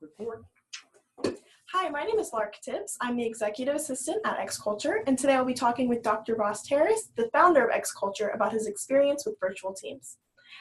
Report. Hi, my name is Lark Tibbs. I'm the Executive Assistant at XCulture, and today I'll be talking with Dr. Ross Terrace, the founder of XCulture, about his experience with virtual teams.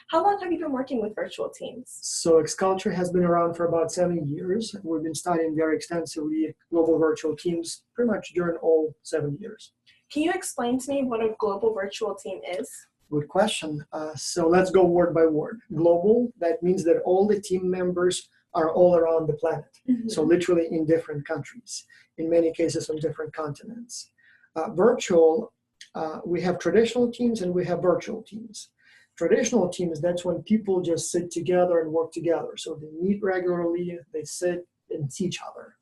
How long have you been working with virtual teams? So XCulture has been around for about 7 years. We've been studying very extensively global virtual teams pretty much during all 7 years. Can you explain to me what a global virtual team is? Good question. So let's go word by word. Global, that means that all the team members are all around the planet. So literally in different countries, in many cases on different continents. Virtual, we have traditional teams and we have virtual teams. Traditional teams, that's when people just sit together and work together. So they meet regularly, they sit and see each other.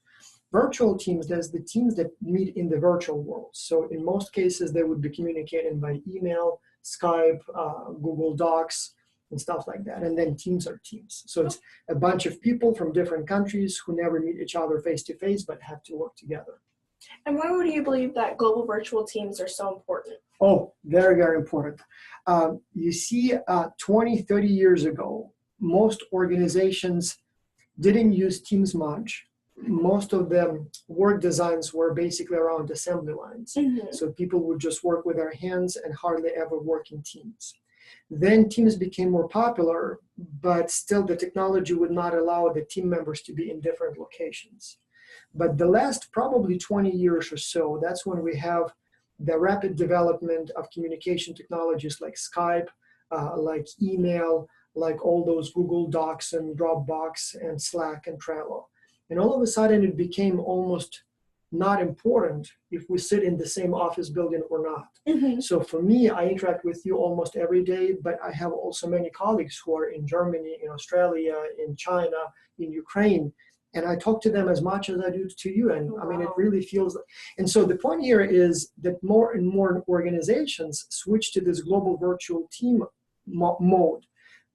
Virtual teams, that's the teams that meet in the virtual world. So in most cases, they would be communicating by email, Skype, Google Docs, and stuff like that. And then teams are teams. So it's a bunch of people from different countries who never meet each other face to face, but have to work together. And why would you believe that global virtual teams are so important? Oh, very, very important. You see, 20, 30 years ago, most organizations didn't use Teams much. Most of them work designs were basically around assembly lines. So people would just work with their hands and hardly ever work in teams. Then teams became more popular, but still the technology would not allow the team members to be in different locations. But the last probably 20 years or so, that's when we have the rapid development of communication technologies like Skype, like email, like all those Google Docs and Dropbox and Slack and Trello. And all of a sudden it became almost not important if we sit in the same office building or not. So for me, I interact with you almost every day, but I have also many colleagues who are in Germany, in Australia, in China, in Ukraine, and I talk to them as much as I do to you. And I mean, it really feels, and so the point here is that more and more organizations switch to this global virtual team mode,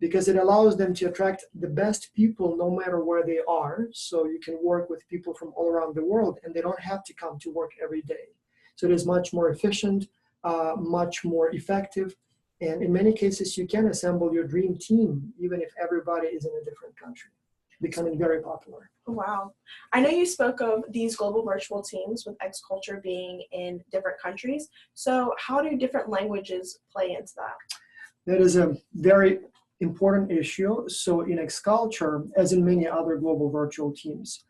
because it allows them to attract the best people no matter where they are. So you can work with people from all around the world and they don't have to come to work every day. So it is much more efficient, much more effective. And in many cases, you can assemble your dream team, even if everybody is in a different country, becoming very popular. Wow. I know you spoke of these global virtual teams with XCulture being in different countries. So how do different languages play into that? That is a very important issue. So in XCulture, as in many other global virtual teams,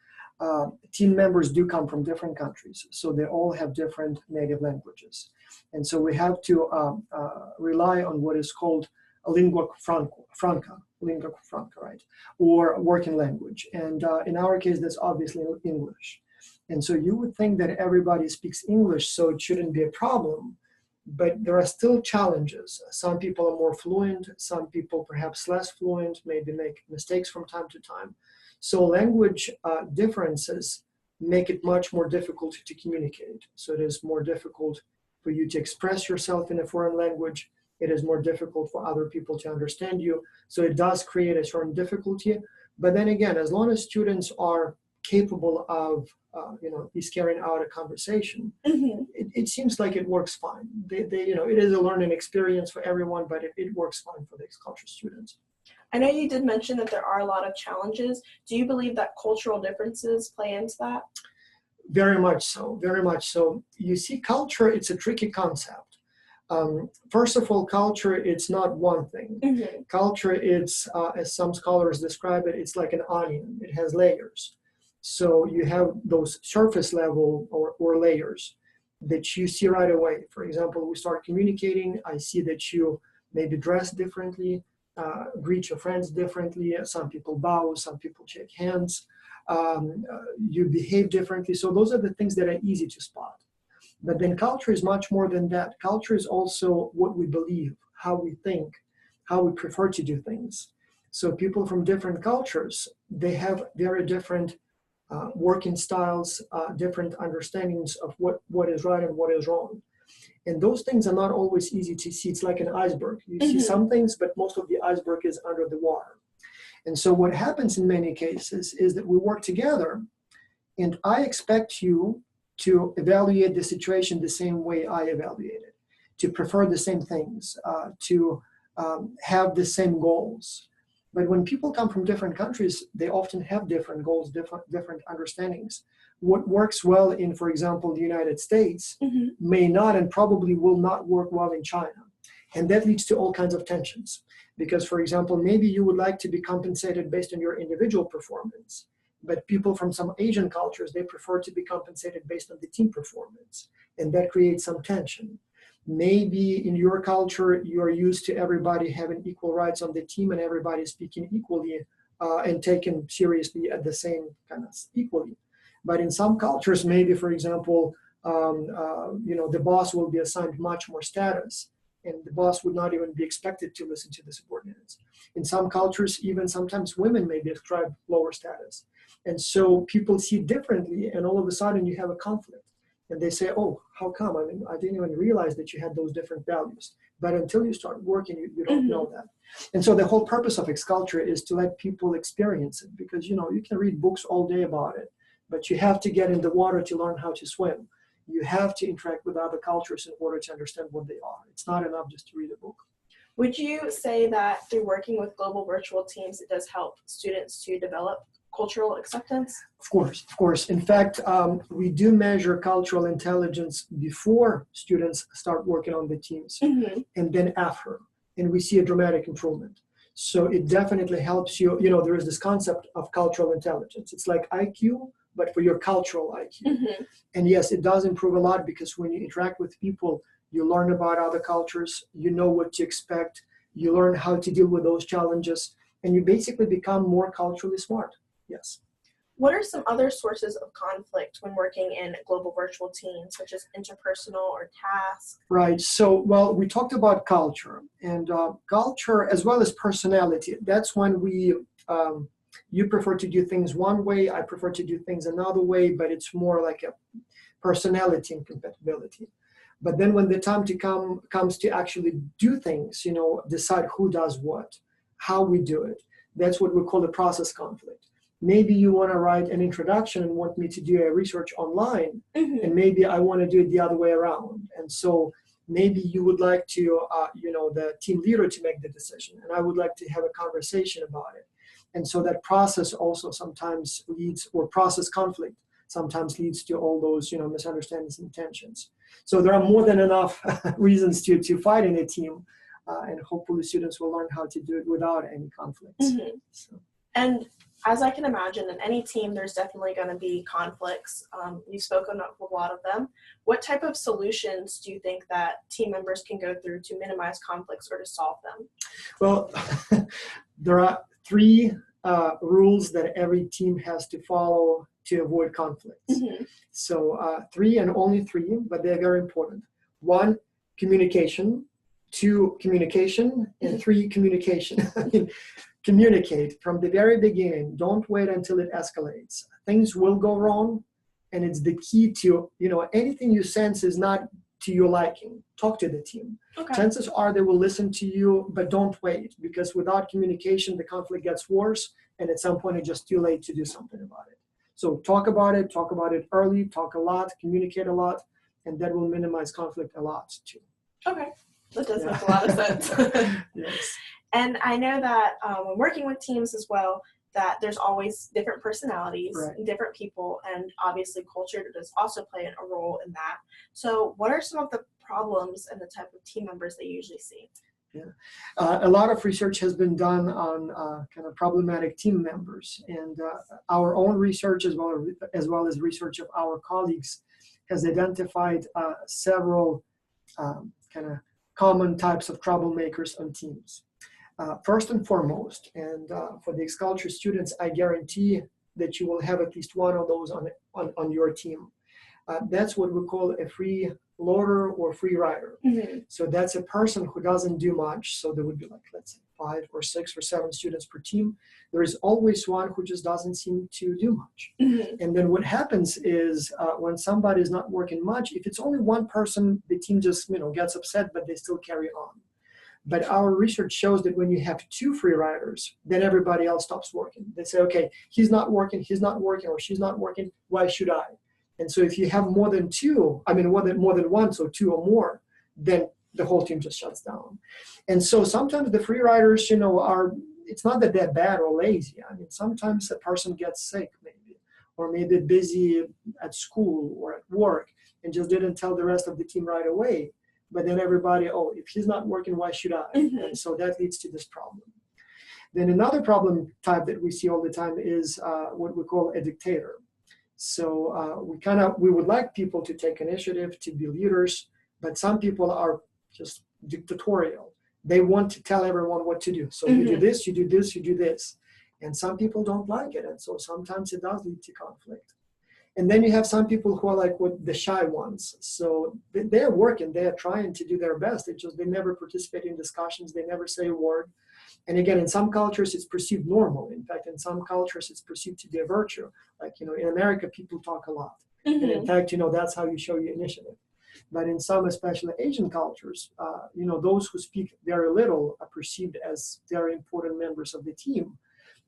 team members do come from different countries. So they all have different native languages. And so we have to rely on what is called a lingua franca, right? Or working language. And in our case, that's obviously English. And so you would think that everybody speaks English, so it shouldn't be a problem. But there are still challenges. Some people are more fluent, some people perhaps less fluent, maybe make mistakes from time to time. So language differences make it much more difficult to communicate. So it is more difficult for you to express yourself in a foreign language. It is more difficult for other people to understand you. So it does create a certain difficulty. But then again, as long as students are capable of is carrying out a conversation, it seems like it works fine. It is a learning experience for everyone, but it works fine for the XCulture students. I know you did mention that there are a lot of challenges. Do you believe that cultural differences play into that? Very much so, very much so. You see, culture, it's a tricky concept. First of all, culture, it's not one thing. Culture, it's, as some scholars describe it, it's like an onion. It has layers. So you have those surface level or layers that you see right away. For example, we start communicating. I see that you maybe dress differently, greet your friends differently. Some people bow, some people shake hands. You behave differently. So those are the things that are easy to spot. But then culture is much more than that. Culture is also what we believe, how we think, how we prefer to do things. So people from different cultures, they have very different working styles, different understandings of what is right and what is wrong. And those things are not always easy to see. It's like an iceberg. You see some things, but most of the iceberg is under the water. And so what happens in many cases is that we work together, and I expect you to evaluate the situation the same way I evaluate it, to prefer the same things, to have the same goals. But when people come from different countries, they often have different goals, different understandings. What works well in, for example, the United States may not and probably will not work well in China. And that leads to all kinds of tensions. Because, for example, maybe you would like to be compensated based on your individual performance, but people from some Asian cultures, they prefer to be compensated based on the team performance. And that creates some tension. Maybe in your culture, you're used to everybody having equal rights on the team and everybody speaking equally and taken seriously at the same kind of equally. But in some cultures, maybe, for example, the boss will be assigned much more status, and the boss would not even be expected to listen to the subordinates. In some cultures, even sometimes women may be ascribed lower status. And so people see differently, and all of a sudden you have a conflict. And they say, oh, how come? I mean, I didn't even realize that you had those different values. But until you start working, you don't know that. And so the whole purpose of X-Culture is to let people experience it, because, you can read books all day about it, but you have to get in the water to learn how to swim. You have to interact with other cultures in order to understand what they are. It's not enough just to read a book. Would you say that through working with global virtual teams, it does help students to develop cultural acceptance? Of course. In fact, we do measure cultural intelligence before students start working on the teams and then after. And we see a dramatic improvement. So it definitely helps you. There is this concept of cultural intelligence. It's like IQ, but for your cultural IQ. And yes, it does improve a lot, because when you interact with people, you learn about other cultures, you know what to expect, you learn how to deal with those challenges, and you basically become more culturally smart. Yes. What are some other sources of conflict when working in global virtual teams, such as interpersonal or tasks? Right. So, well, we talked about culture, and culture as well as personality. That's when you prefer to do things one way, I prefer to do things another way, but it's more like a personality incompatibility. But then when the time comes to actually do things, decide who does what, how we do it, that's what we call a process conflict. Maybe you want to write an introduction and want me to do a research online, and maybe I want to do it the other way around. And so maybe you would like to, the team leader to make the decision, and I would like to have a conversation about it. And so that process also sometimes leads, or process conflict sometimes leads to all those, misunderstandings and tensions. So there are more than enough reasons to fight in a team, and hopefully students will learn how to do it without any conflicts. So. And as I can imagine, in any team, there's definitely going to be conflicts. You've spoken of a lot of them. What type of solutions do you think that team members can go through to minimize conflicts or to solve them? Well, there are 3 rules that every team has to follow to avoid conflicts. So 3 and only 3, but they're very important. 1, communication. 2, communication. And 3, communication. Communicate from the very beginning. Don't wait until it escalates. Things will go wrong, and it's the key to, anything you sense is not to your liking. Talk to the team. Okay. Chances are they will listen to you, but don't wait, because without communication, the conflict gets worse, and at some point it's just too late to do something about it. So talk about it early, talk a lot, communicate a lot, and that will minimize conflict a lot too. Okay, that does make a lot of sense. Yes. And I know that when working with teams as well, that there's always different personalities, Right. different people, and obviously culture does also play a role in that. So what are some of the problems and the type of team members that you usually see? Yeah. A lot of research has been done on kind of problematic team members, and our own research as well as research of our colleagues has identified several kind of common types of troublemakers on teams. First and foremost, and for the X-Culture students, I guarantee that you will have at least one of those on your team. That's what we call a free loader or free rider. So that's a person who doesn't do much. So there would be, like, let's say 5 or 6 or 7 students per team. There is always one who just doesn't seem to do much. And then what happens is when somebody is not working much, if it's only one person, the team just gets upset, but they still carry on. But our research shows that when you have 2 free riders, then everybody else stops working. They say, okay, he's not working, or she's not working, why should I? And so if you have more than 2, more than 1, so 2 or more, then the whole team just shuts down. And so sometimes the free riders, are it's not that they're bad or lazy. I mean, sometimes a person gets sick, maybe, or maybe busy at school or at work and just didn't tell the rest of the team right away. But then everybody, oh, if he's not working, why should I? And so that leads to this problem. Then another problem type that we see all the time is what we call a dictator. So we would like people to take initiative, to be leaders, but some people are just dictatorial. They want to tell everyone what to do. So you do this, you do this, you do this. And some people don't like it. And so sometimes it does lead to conflict. And then you have some people who are like what the shy ones. So they're working, they're trying to do their best. It's just they never participate in discussions, they never say a word. And again, in some cultures, it's perceived normal. In fact, in some cultures, it's perceived to be a virtue. Like, in America, people talk a lot. And in fact, that's how you show your initiative. But in some, especially Asian cultures, those who speak very little are perceived as very important members of the team.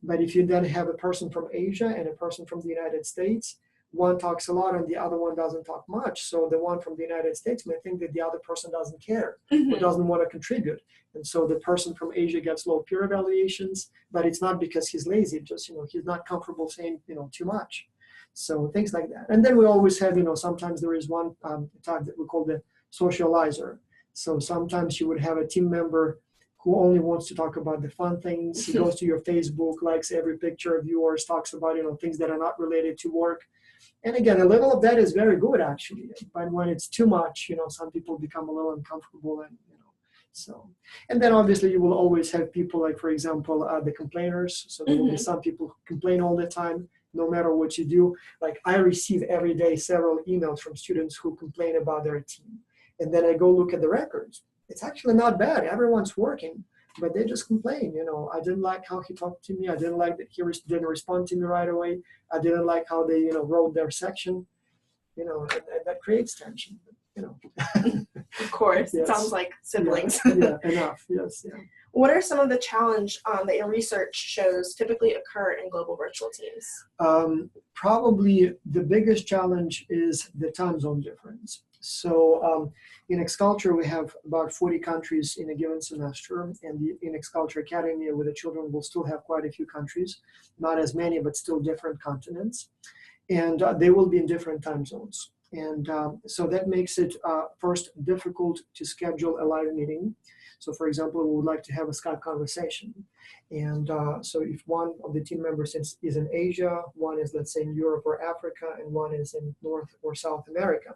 But if you then have a person from Asia and a person from the United States, one talks a lot and the other one doesn't talk much. So the one from the United States may think that the other person doesn't care or doesn't want to contribute. And so the person from Asia gets low peer evaluations, but it's not because he's lazy, just, he's not comfortable saying, too much. So things like that. And then we always have, sometimes there is one type that we call the socializer. So sometimes you would have a team member who only wants to talk about the fun things. He goes to your Facebook, likes every picture of yours, talks about, things that are not related to work. And again, the level of that is very good, actually. But when it's too much, some people become a little uncomfortable and, so. And then obviously you will always have people like, for example, the complainers. So there will be some people who complain all the time, no matter what you do. Like I receive every day several emails from students who complain about their team. And then I go look at the records. It's actually not bad. Everyone's working, but they just complain. I didn't like how he talked to me. I didn't like that he didn't respond to me right away. I didn't like how they, wrote their section, and that creates tension. Of course, yes. It sounds like siblings. Yeah, enough. Yes. Yeah. What are some of the challenge that your research shows typically occur in global virtual teams? Probably the biggest challenge is the time zone difference. So in XCulture, we have about 40 countries in a given semester, and in XCulture Academy with the children, we'll still have quite a few countries, not as many, but still different continents. And they will be in different time zones. And so that makes it first difficult to schedule a live meeting. So for example, we would like to have a Skype conversation. And so if one of the team members is in Asia, one is, let's say, in Europe or Africa, and one is in North or South America,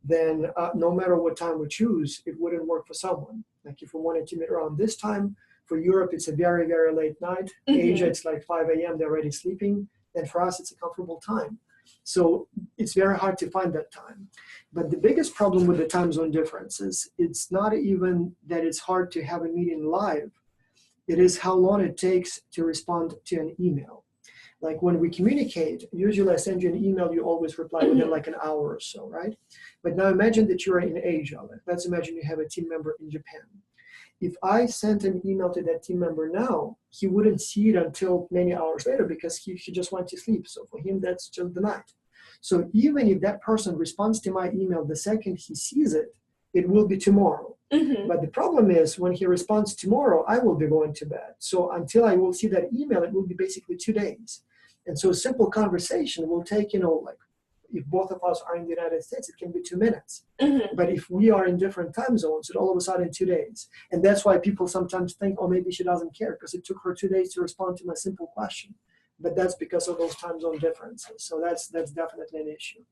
then no matter what time we choose, it wouldn't work for someone. Like if we wanted to meet around this time, for Europe, it's a very, very late night. Asia, it's like 5 a.m., they're already sleeping. And for us, it's a comfortable time. So it's very hard to find that time. But the biggest problem with the time zone difference is it's not even that it's hard to have a meeting live. It is how long it takes to respond to an email. Like when we communicate, usually I send you an email, you always reply within like an hour or so, right? But now imagine that you're in Asia. Let's imagine you have a team member in Japan. If I sent an email to that team member now, he wouldn't see it until many hours later because he just went to sleep. So for him, that's just the night. So even if that person responds to my email the second he sees it, it will be tomorrow. But the problem is when he responds tomorrow, I will be going to bed. So until I will see that email, it will be basically 2 days. And so a simple conversation will take, like if both of us are in the United States, it can be 2 minutes. But if we are in different time zones, it all of a sudden 2 days. And that's why people sometimes think, oh, maybe she doesn't care because it took her 2 days to respond to my simple question. But that's because of those time zone differences. So that's definitely an issue.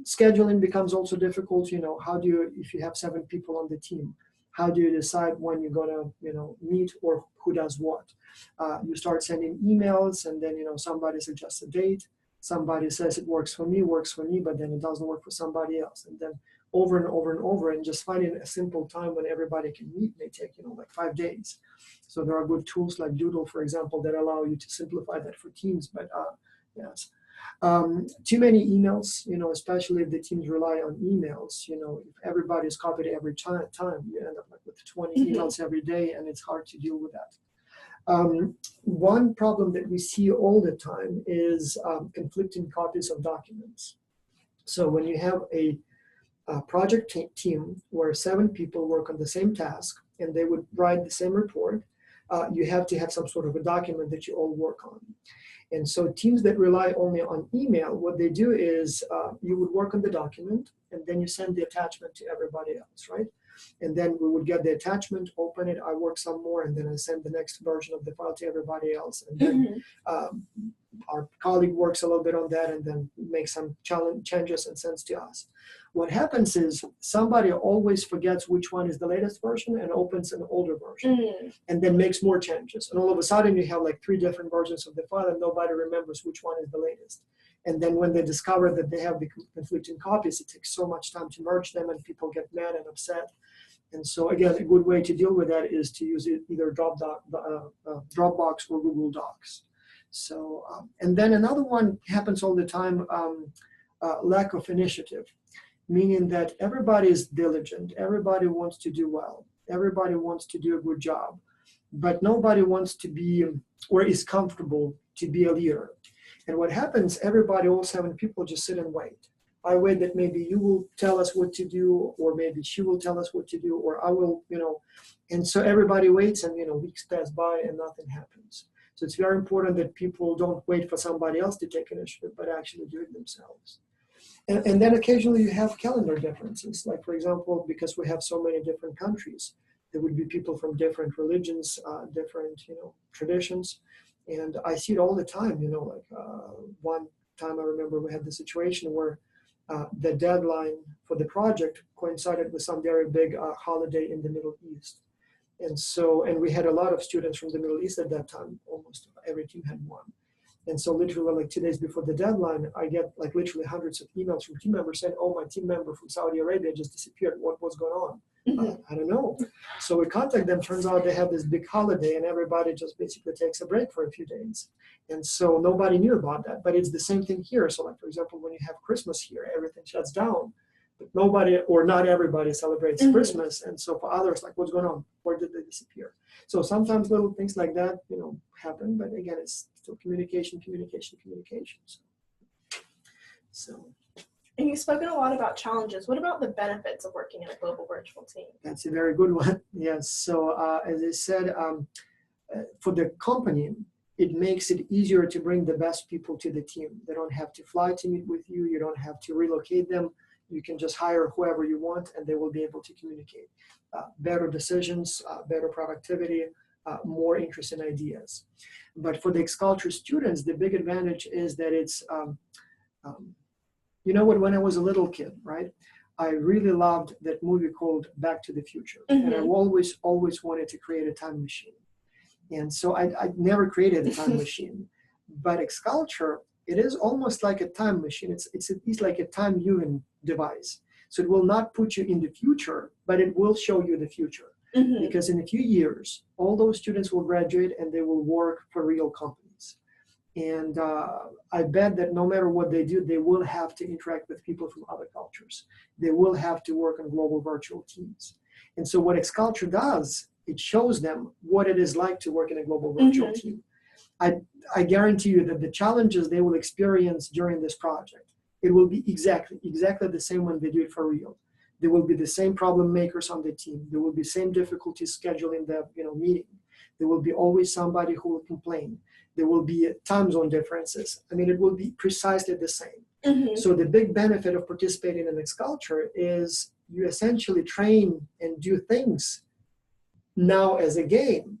Scheduling becomes also difficult. How do you, if you have 7 people on the team, how do you decide when you're gonna, meet or who does what? You start sending emails, and then somebody suggests a date. Somebody says it works for me, but then it doesn't work for somebody else. And then over and over and over, and just finding a simple time when everybody can meet may take, like 5 days. So there are good tools like Doodle, for example, that allow you to simplify that for teams. But yes. Too many emails, especially if the teams rely on emails, if everybody's copied every time, you end up like with 20 emails every day, and it's hard to deal with that. One problem that we see all the time is conflicting copies of documents. So when you have a project team where 7 people work on the same task and they would write the same report, you have to have some sort of a document that you all work on. And so teams that rely only on email, what they do is you would work on the document and then you send the attachment to everybody else, right? And then we would get the attachment, open it, I work some more, and then I send the next version of the file to everybody else. And then our colleague works a little bit on that and then makes some changes and sends to us. What happens is somebody always forgets which one is the latest version and opens an older version and then makes more changes. And all of a sudden you have like 3 different versions of the file and nobody remembers which one is the latest. And then when they discover that they have the conflicting copies, it takes so much time to merge them and people get mad and upset. And so again, a good way to deal with that is to use either Dropbox or Google Docs. So, and then another one happens all the time, lack of initiative, meaning that everybody is diligent, everybody wants to do well, everybody wants to do a good job, but nobody wants to be or is comfortable to be a leader. And what happens, everybody, all 7 people just sit and wait. I wait that maybe you will tell us what to do, or maybe she will tell us what to do, or I will, and so everybody waits and, weeks pass by and nothing happens. So it's very important that people don't wait for somebody else to take initiative, but actually do it themselves. And then occasionally you have calendar differences. Like, for example, because we have so many different countries, there would be people from different religions, different, traditions. And I see it all the time, one time I remember we had the situation where the deadline for the project coincided with some very big holiday in the Middle East. And we had a lot of students from the Middle East at that time. Almost every team had one. And so literally like 2 days before the deadline, I get like literally hundreds of emails from team members saying, oh, my team member from Saudi Arabia just disappeared. What was going on? I don't know. So we contact them. Turns out they have this big holiday and everybody just basically takes a break for a few days. And so nobody knew about that. But it's the same thing here. So like, for example, when you have Christmas here, everything shuts down. But nobody or not everybody celebrates Christmas. And so for others, like, what's going on? Where did they disappear? So sometimes little things like that, happen. But again, it's still communication. So. And you've spoken a lot about challenges. What about the benefits of working in a global virtual team? That's a very good one. Yes. So as I said, for the company, it makes it easier to bring the best people to the team. They don't have to fly to meet with you. You don't have to relocate them. You can just hire whoever you want and they will be able to communicate. Better decisions, better productivity, more interesting ideas. But for the XCulture students, the big advantage is that it's, when I was a little kid, right? I really loved that movie called Back to the Future. And I always wanted to create a time machine. And so I never created a time machine. But XCulture, it is almost like a time machine. It's at least like a time viewing device. So it will not put you in the future, but it will show you the future. Because in a few years, all those students will graduate and they will work for real companies. And I bet that no matter what they do, they will have to interact with people from other cultures. They will have to work on global virtual teams. And so what XCulture does, it shows them what it is like to work in a global virtual team. I guarantee you that the challenges they will experience during this project, it will be exactly the same when they do it for real. There will be the same problem makers on the team. There will be same difficulties scheduling the meeting. There will be always somebody who will complain. There will be time zone differences. I mean, it will be precisely the same. So the big benefit of participating in XCulture is you essentially train and do things now as a game,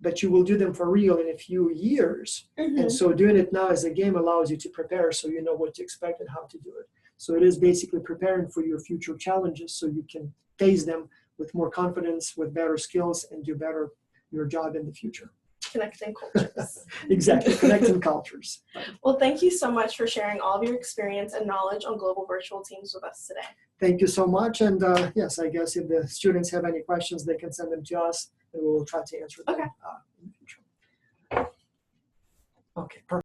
but you will do them for real in a few years. And so doing it now as a game allows you to prepare so you know what to expect and how to do it. So it is basically preparing for your future challenges so you can face them with more confidence, with better skills, and do better your job in the future. Connecting cultures. Exactly, connecting cultures. Well, thank you so much for sharing all of your experience and knowledge on global virtual teams with us today. Thank you so much. And yes, I guess if the students have any questions, they can send them to us and we will try to answer them in the future. Okay, perfect.